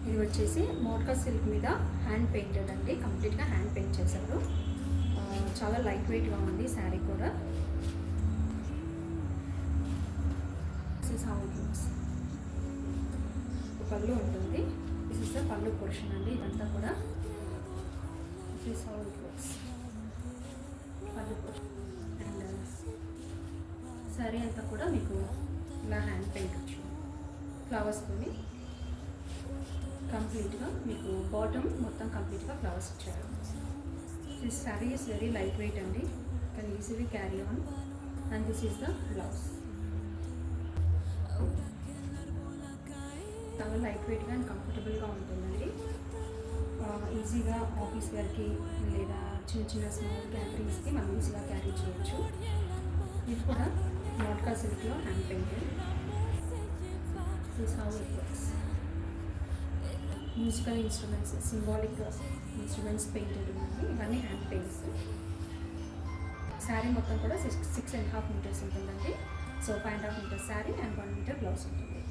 ఇది వచ్చేసి మోడ్కా సిల్క్ మీద హ్యాండ్ పెయింటెడ్ అండి, కంప్లీట్గా హ్యాండ్ పెయింట్ చేశారు. చాలా లైట్ వెయిట్గా ఉంది శారీ కూడా. పళ్ళు ఉంటుంది. దిస్ ఇస్ ద పళ్ళు పోర్షన్ అండి. ఇదంతా కూడా దిస్ హౌ ఇట్ లుక్స్. పళ్ళు పోర్షన్ అండ్ శారీ అంతా కూడా మీకు ఇలా హ్యాండ్ పెయింట్ వచ్చింది ఫ్లవర్స్తోని. కంప్లీట్గా మీకు బాటమ్ మొత్తం కంప్లీట్గా ఫ్లవర్స్ ఇచ్చారు. This sari is very light weight అండి, can easily carry on. And this is the blouse. చాలా లైట్ వెయిట్గా అండ్ కంఫర్టబుల్గా ఉంటుందండి. ఈజీగా ఆఫీస్ వేర్కి లేదా చిన్న చిన్న స్మాల్ గ్యాదరింగ్స్కి మనం ఈజీగా క్యారీ చేయొచ్చు. ఇది కూడా మోడ్కా సిల్క్లో hand painted. This how it works. Musical instruments, symbolic instruments painted ఉన్నాయి. ఇవన్నీ హ్యాండ్ పెయింట్స్. శారీ మొత్తం కూడా 6.5 మీటర్స్ ఉంటుందండి. So 5.5 metres sari and 1 metre blouse ఉంటుంది.